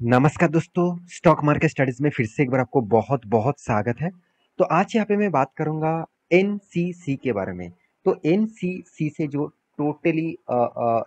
नमस्कार दोस्तों, stock market studies में फिर से एक बार आपको बहुत बहुत स्वागत है। तो आज यहाँ पे मैं बात करूंगा एनसीसी के बारे में। तो एनसीसी से जो टोटली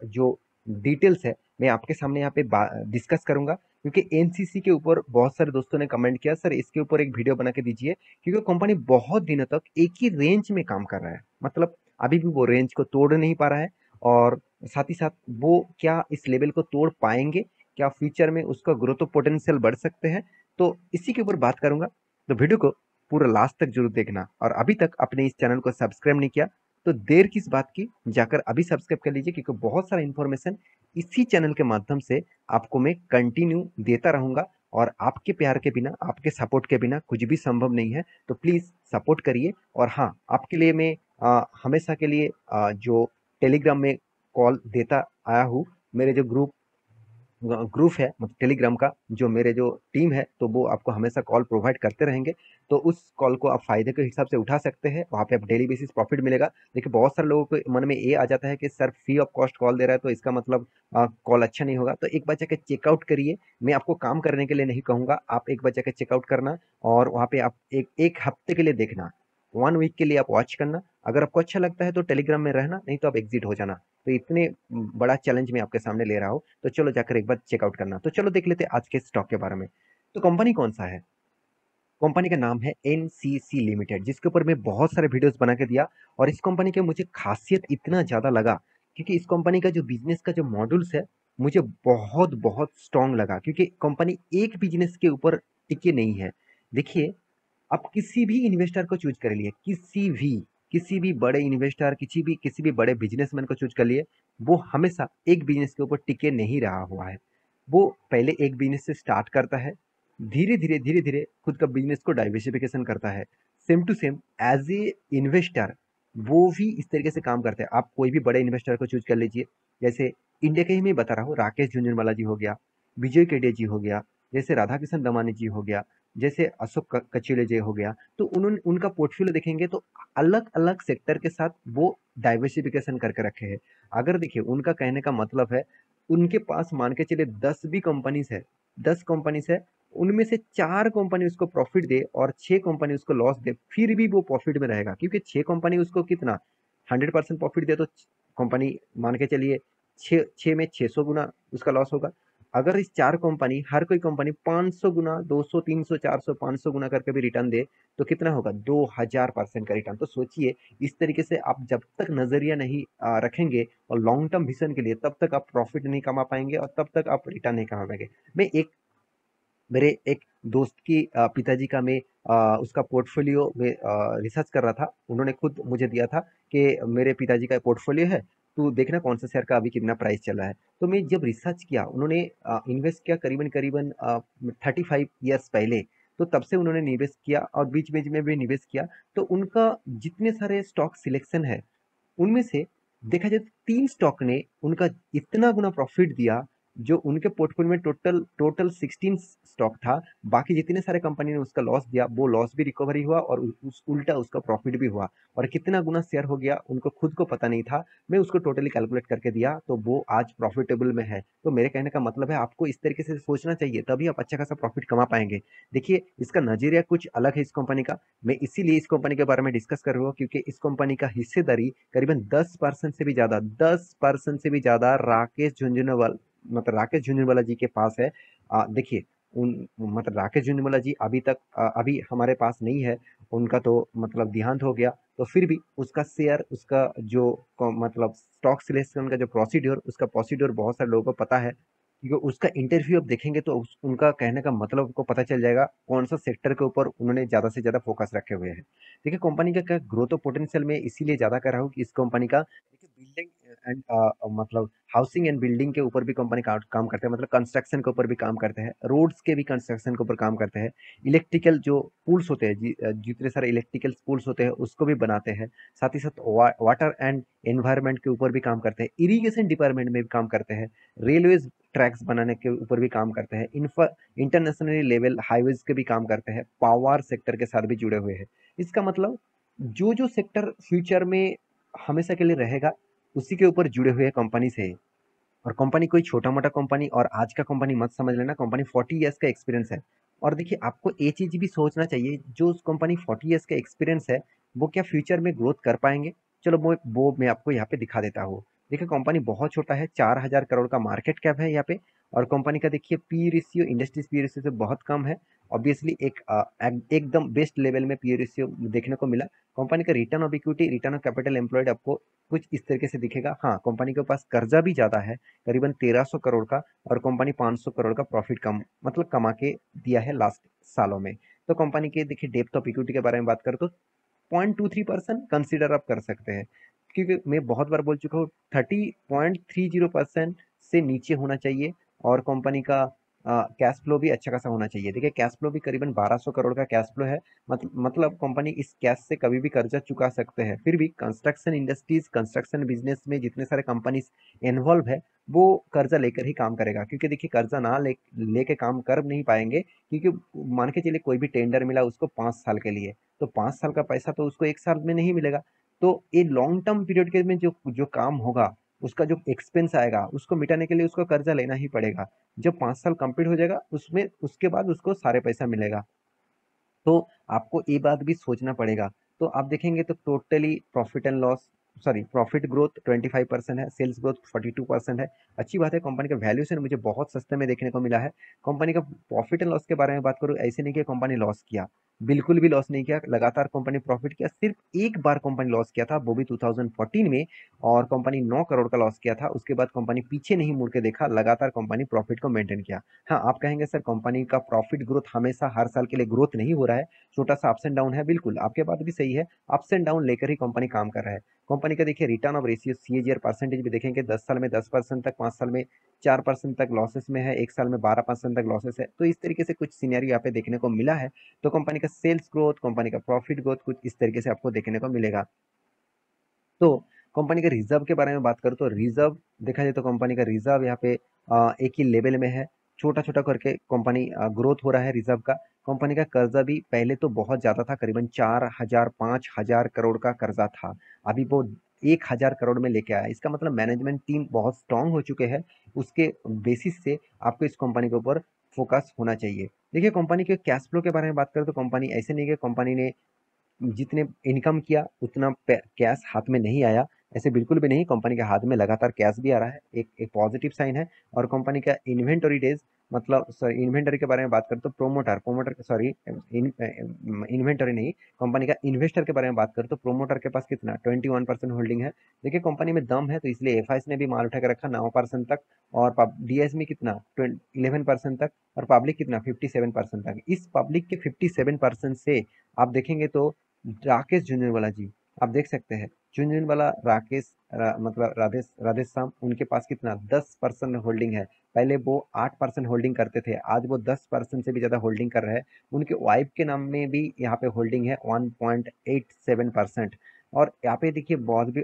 जो डिटेल्स है मैं आपके सामने यहाँ पे डिस्कस करूंगा, क्योंकि एनसीसी के ऊपर बहुत सारे दोस्तों ने कमेंट किया, सर इसके ऊपर एक वीडियो बना के दीजिए, क्योंकि कंपनी बहुत दिनों तक एक ही रेंज में काम कर रहा है। मतलब अभी भी वो रेंज को तोड़ नहीं पा रहा है, और साथ ही साथ वो क्या इस लेवल को तोड़ पाएंगे, क्या फ्यूचर में उसका ग्रोथ पोटेंशियल बढ़ सकते हैं। तो इसी के ऊपर बात करूंगा। तो वीडियो को पूरा लास्ट तक जरूर देखना, और अभी तक अपने इस चैनल को सब्सक्राइब नहीं किया तो देर किस बात की, जाकर अभी सब्सक्राइब कर लीजिए, क्योंकि बहुत सारा इंफॉर्मेशन इसी चैनल के माध्यम से आपको मैं कंटिन्यू देता रहूंगा। और आपके प्यार के बिना, आपके सपोर्ट के बिना कुछ भी संभव नहीं है। तो प्लीज सपोर्ट करिए। और हाँ, आपके लिए मैं हमेशा के लिए जो टेलीग्राम में कॉल देता आया हूँ, मेरे जो ग्रुप है मतलब टेलीग्राम का, जो मेरे जो टीम है, तो वो आपको हमेशा कॉल प्रोवाइड करते रहेंगे। तो उस कॉल को आप फायदे के हिसाब से उठा सकते हैं, वहाँ पे आप डेली बेसिस प्रॉफिट मिलेगा। देखिए, बहुत सारे लोगों के मन में ये आ जाता है कि sir free of cost call दे रहा है तो इसका मतलब कॉल अच्छा नहीं होगा। तो एक बार जाके चेकआउट करिए। मैं आपको काम करने के लिए नहीं कहूँगा, आप एक बार जाके चेकआउट करना, और वहाँ पे आप एक एक हफ्ते के लिए देखना, 1 वीक के लिए आप वॉच करना। अगर आपको अच्छा लगता है तो टेलीग्राम में रहना, नहीं तो आप एग्जिट हो जाना। तो इतने बड़ा चैलेंज मैं आपके सामने ले रहा हूँ, तो चलो जाकर एक बार चेकआउट करना। तो चलो देख लेते हैं आज के स्टॉक के बारे में। तो कंपनी कौन सा है? कंपनी का नाम है एनसीसी लिमिटेड, जिसके ऊपर मैं बहुत सारे वीडियोस बना के दिया। और इस कंपनी के मुझे खासियत इतना ज़्यादा लगा, क्योंकि इस कंपनी का जो बिजनेस का जो मॉड्यूल्स है, मुझे बहुत बहुत स्ट्रांग लगा, क्योंकि कंपनी एक बिजनेस के ऊपर टिके नहीं है। देखिए, आप किसी भी इन्वेस्टर को चूज कर लिए, किसी भी बड़े इन्वेस्टर, किसी भी बड़े बिजनेसमैन को चूज कर लिए, वो हमेशा एक बिजनेस के ऊपर टिके नहीं रहा हुआ है। वो पहले एक बिजनेस से स्टार्ट करता है, धीरे धीरे खुद का बिजनेस को डाइवर्सिफिकेशन करता है। Same to same as a investor वो भी इस तरीके से काम करते हैं। आप कोई भी बड़े इन्वेस्टर को चूज कर लीजिए, जैसे इंडिया के ही मैं बता रहा हूँ, राकेश झुंझुनवाला जी हो गया, विजय केडिया जी हो गया, जैसे राधा किशन दमानी जी हो गया, जैसे अशोक कचेले जी हो गया। तो उन्होंने उनका पोर्टफोलियो देखेंगे तो अलग अलग सेक्टर के साथ वो डाइवर्सिफिकेशन करके रखे हैं। अगर देखिए, उनका कहने का मतलब है, उनके पास मान के चलिए 10 भी कंपनीज है, 10 कंपनीज है, उनमें से 4 कंपनी उसको प्रॉफिट दे और 6 कंपनी उसको लॉस दे, फिर भी वो प्रॉफिट में रहेगा, क्योंकि 6 कंपनी उसको कितना 100% प्रॉफिट दे, तो कंपनी मान के चलिए 6 में 600 गुना उसका लॉस होगा। अगर इस 4 कंपनी, हर कोई कंपनी 500 गुना, 200, 300, 400, 500 गुना करके भी रिटर्न दे, तो कितना होगा? 2000% का रिटर्न। तो सोचिए, इस तरीके से आप जब तक नजरिया नहीं रखेंगे और लॉन्ग टर्म विजन के लिए, तब तक आप प्रॉफिट नहीं कमा पाएंगे, और तब तक आप रिटर्न नहीं कमा पाएंगे। मैं एक मेरे एक दोस्त की पिताजी का मैं उसका पोर्टफोलियो में रिसर्च कर रहा था। उन्होंने खुद मुझे दिया था कि मेरे पिताजी का पोर्टफोलियो है, तू देखना कौन सा शेयर का अभी कितना प्राइस चल रहा है। तो मैं जब रिसर्च किया, उन्होंने इन्वेस्ट किया करीबन करीबन 35 ईयर्स पहले। तो तब से उन्होंने निवेश किया, और बीच बीच में भी निवेश किया। तो उनका जितने सारे स्टॉक सिलेक्शन है, उनमें से देखा जाए तो 3 स्टॉक ने उनका इतना गुना प्रॉफिट दिया। जो उनके पोर्टफोलियो में टोटल टोटल 16 स्टॉक था, बाकी जितने सारे कंपनी ने उसका लॉस दिया, वो लॉस भी रिकवरी हुआ, और उस उल्टा उसका प्रॉफिट भी हुआ। और कितना गुना शेयर हो गया उनको खुद को पता नहीं था। मैं उसको टोटली कैलकुलेट करके दिया, तो वो आज प्रॉफिटेबल में है। तो मेरे कहने का मतलब है, आपको इस तरीके से सोचना चाहिए, तभी आप अच्छा खासा प्रॉफिट कमा पाएंगे। देखिए, इसका नजरिया कुछ अलग है इस कंपनी का। मैं इसीलिए इस कंपनी के बारे में डिस्कस कर रहा हूँ, क्योंकि इस कंपनी का हिस्सेदारी करीबन 10% से भी ज्यादा, 10% से भी ज्यादा राकेश झुंझुनवाला जी के पास है। देखिए, उन मतलब राकेश झुंझुनवाला जी अभी तक अभी हमारे पास नहीं है। उनका तो मतलब देहांत हो गया। तो फिर भी उसका शेयर, उसका जो मतलब स्टॉक सिलेक्शन का जो प्रोसीड्योर, उसका प्रोसीड्योर बहुत सारे लोगों को पता है, क्योंकि उसका इंटरव्यू आप देखेंगे तो उनका कहने का मतलब आपको पता चल जाएगा, कौन सा सेक्टर के ऊपर उन्होंने ज्यादा से ज्यादा फोकस रखे हुए हैं। देखिए, कंपनी का क्या ग्रोथ पोटेंशियल में इसीलिए ज्यादा कर रहा हूँ कि इस कंपनी का देखिए, बिल्डिंग एंड मतलब हाउसिंग एंड बिल्डिंग के ऊपर भी कंपनी काम करते हैं, मतलब कंस्ट्रक्शन के ऊपर भी काम करते हैं, रोड्स के भी कंस्ट्रक्शन के ऊपर काम करते हैं, इलेक्ट्रिकल जो पुल्स होते हैं, जितने सारे इलेक्ट्रिकल पुल्स होते हैं उसको भी बनाते हैं। साथ ही साथ वाटर एंड एनवायरनमेंट के ऊपर भी काम करते हैं, इरिगेशन डिपार्टमेंट में भी काम करते हैं, रेलवेज ट्रैक्स बनाने के ऊपर भी काम करते हैं, इंटरनेशनली लेवल हाईवेज के भी काम करते हैं, पावर सेक्टर के साथ भी जुड़े हुए हैं। इसका मतलब जो जो सेक्टर फ्यूचर में हमेशा के लिए रहेगा, उसी के ऊपर जुड़े हुए कंपनी से है। और कंपनी कोई छोटा-मोटा कंपनी और आज का कंपनी मत समझ लेना, कंपनी 40 इयर्स का एक्सपीरियंस है। और देखिए आपको ये चीज़ भी सोचना चाहिए, जो उस कंपनी 40 इयर्स का एक्सपीरियंस है, वो क्या फ्यूचर में ग्रोथ कर पाएँगे? चलो वो मैं आपको यहाँ पे दिखा देता हूँ। देखिए कंपनी बहुत छोटा है, 4000 करोड़ का मार्केट कैप है यहाँ पे और कंपनी का देखिए P ratio industries P ratio से बहुत कम है। ऑब्वियसली एकदम बेस्ट लेवल में पी रेशियो देखने को मिला। कंपनी का return of equity, return of capital employed आपको कुछ इस तरीके से दिखेगा। हाँ, कंपनी के पास कर्जा भी ज़्यादा है, करीबन 1300 करोड़ का और कंपनी 500 करोड़ का प्रॉफिट कमा के दिया है लास्ट सालों में। तो कंपनी के देखिए डेप्थ ऑफ इक्विटी के बारे में बात करें तो 0.23% कंसीडर आप कर सकते हैं, क्योंकि मैं बहुत बार बोल चुका हूँ 30.30% से नीचे होना चाहिए और कंपनी का कैश फ्लो भी अच्छा खासा होना चाहिए। देखिए कैश फ्लो भी करीबन 1200 करोड़ का कैश फ्लो है। मतलब कंपनी इस कैश से कभी भी कर्जा चुका सकते हैं। फिर भी कंस्ट्रक्शन इंडस्ट्रीज, कंस्ट्रक्शन बिजनेस में जितने सारे कंपनीज इन्वॉल्व है, वो कर्जा लेकर ही काम करेगा, क्योंकि देखिए कर्जा ना लेके काम कर नहीं पाएंगे, क्योंकि मान के चलिए कोई भी टेंडर मिला उसको 5 साल के लिए, तो 5 साल का पैसा तो उसको 1 साल में नहीं मिलेगा। तो ये लॉन्ग टर्म पीरियड के में जो जो काम होगा, उसका जो एक्सपेंस आएगा उसको मिटाने के लिए उसको कर्जा लेना ही पड़ेगा। जब 5 साल कंप्लीट हो जाएगा उसमें उसके बाद उसको सारे पैसा मिलेगा। तो आपको ये बात भी सोचना पड़ेगा। तो आप देखेंगे तो totally profit and loss, sorry profit growth 25% है, सेल्स ग्रोथ 42% है। अच्छी बात है, कंपनी का वैल्यूएशन मुझे बहुत सस्ते में देखने को मिला है। कंपनी का प्रॉफिट एंड लॉस के बारे में बात करूँ, ऐसे नहीं कि कंपनी लॉस किया, बिल्कुल भी लॉस नहीं किया, लगातार कंपनी प्रॉफिट किया। सिर्फ एक बार कंपनी लॉस किया था, वो भी 2014 में, और कंपनी 9 करोड़ का लॉस किया था। उसके बाद कंपनी पीछे नहीं मुड़ के देखा, लगातार कंपनी प्रॉफिट को मेंटेन किया। हाँ, आप कहेंगे सर कंपनी का प्रॉफिट ग्रोथ हमेशा हर साल के लिए ग्रोथ नहीं हो रहा है, छोटा सा अप्स एंड डाउन है। बिल्कुल आपके बात भी सही है, अप्स एंड डाउन लेकर ही कंपनी काम कर रहा है। कंपनी का देखिए return of ratio CAGR percentage भी देखेंगे, 10 साल में 10% तक, 5 साल में 4% तक लॉसेस में है, 1 साल में 12% तक लॉसेस है। तो इस तरीके से कुछ सिनेरियो यहाँ पे देखने को मिला है। तो कंपनी का सेल्स ग्रोथ, कंपनी का प्रॉफिट ग्रोथ कुछ इस तरीके से आपको देखने को मिलेगा। तो कंपनी के रिजर्व के बारे में बात करूँ तो रिजर्व देखा जाए तो कंपनी का रिजर्व यहाँ पे एक ही लेवल में है, छोटा छोटा करके कंपनी ग्रोथ हो रहा है रिजर्व का। कंपनी का कर्जा भी पहले तो बहुत ज्यादा था, करीबन 4000 5000 करोड़ का कर्जा था, अभी वो 1000 करोड़ में लेके आया। इसका मतलब मैनेजमेंट टीम बहुत स्ट्रांग हो चुके हैं। उसके बेसिस से आपको इस कंपनी के ऊपर फोकस होना चाहिए। देखिए कंपनी के कैश फ्लो के बारे में बात करें तो कंपनी ऐसे नहीं कि कंपनी ने जितने इनकम किया उतना कैश हाथ में नहीं आया, ऐसे बिल्कुल भी नहीं। कंपनी के हाथ में लगातार कैश भी आ रहा है, एक एक पॉजिटिव साइन है। और कंपनी का इन्वेंटरी डेज, मतलब सॉरी इन्वेंटरी के बारे में बात करें तो प्रोमोटर प्रोमोटर सॉरी इन्वेंटरी नहीं, कंपनी का इन्वेस्टर के बारे में बात करें तो प्रोमोटर के पास कितना 21% होल्डिंग है। देखिए कंपनी में दम है, तो इसलिए एफआईएस ने भी माल उठा के रखा 9% तक, और डीएस में कितना 11% तक, और पब्लिक कितना 57% तक। इस पब्लिक के 57% से आप देखेंगे तो राकेश झुंझुनवाला जी, आप देख सकते हैं झुंझुनवाला राकेश मतलब राधेश श्याम, उनके पास कितना 10% होल्डिंग है। पहले वो 8% होल्डिंग करते थे, आज वो 10% से भी ज्यादा होल्डिंग कर रहे हैं। उनके वाइफ के नाम में भी यहाँ पे होल्डिंग है 1.87%। और यहाँ पे देखिए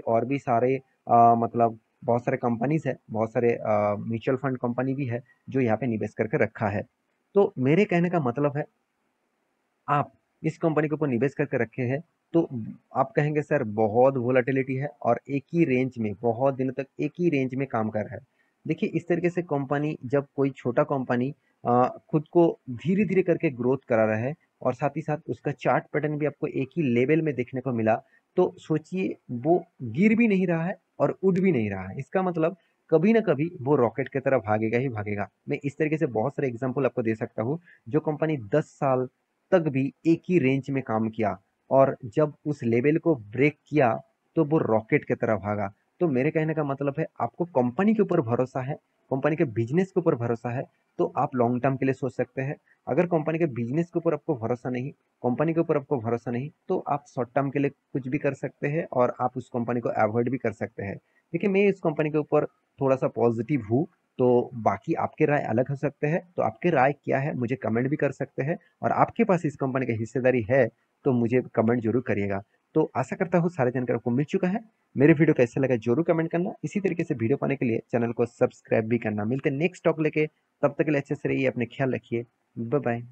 और भी सारे मतलब बहुत सारे कंपनीज है, बहुत सारे म्यूचुअल फंड कंपनी भी है जो यहाँ पे निवेश करके रखा है। तो मेरे कहने का मतलब है, आप इस कंपनी के ऊपर निवेश करके रखे हैं, तो आप कहेंगे सर बहुत वोलेटिलिटी है और एक ही रेंज में बहुत दिनों तक एक ही रेंज में काम कर रहा है। देखिए इस तरीके से कंपनी, जब कोई छोटा कंपनी खुद को धीरे धीरे करके ग्रोथ करा रहा है और साथ ही साथ उसका चार्ट पैटर्न भी आपको एक ही लेवल में देखने को मिला, तो सोचिए वो गिर भी नहीं रहा है और उड़ भी नहीं रहा है। इसका मतलब कभी ना कभी वो रॉकेट की तरह भागेगा ही भागेगा। मैं इस तरीके से बहुत सारे एग्जाम्पल आपको दे सकता हूँ, जो कंपनी 10 साल तक भी एक ही रेंज में काम किया और जब उस लेवल को ब्रेक किया तो वो रॉकेट की तरह भागा। तो मेरे कहने का मतलब है, आपको कंपनी के ऊपर भरोसा है, कंपनी के बिजनेस के ऊपर भरोसा है, तो आप लॉन्ग टर्म के लिए सोच सकते हैं। अगर कंपनी के बिजनेस के ऊपर आपको भरोसा नहीं, कंपनी के ऊपर आपको भरोसा नहीं, तो आप शॉर्ट टर्म के लिए कुछ भी कर सकते हैं और आप उस कंपनी को अवॉइड भी कर सकते हैं। देखिए मैं इस कंपनी के ऊपर थोड़ा सा पॉजिटिव हूँ, तो बाकी आपके राय अलग हो सकते हैं। तो आपके राय क्या है मुझे कमेंट भी कर सकते हैं, और आपके पास इस कंपनी की हिस्सेदारी है तो मुझे कमेंट जरूर करिएगा। तो आशा करता हूँ सारे जानकारी आपको मिल चुका है। मेरे वीडियो कैसे लगा जरूर कमेंट करना। इसी तरीके से वीडियो पाने के लिए चैनल को सब्सक्राइब भी करना। मिलते हैं नेक्स्ट टॉक लेके, तब तक के लिए अच्छे से रहिए, अपने ख्याल रखिए, बाय बाय।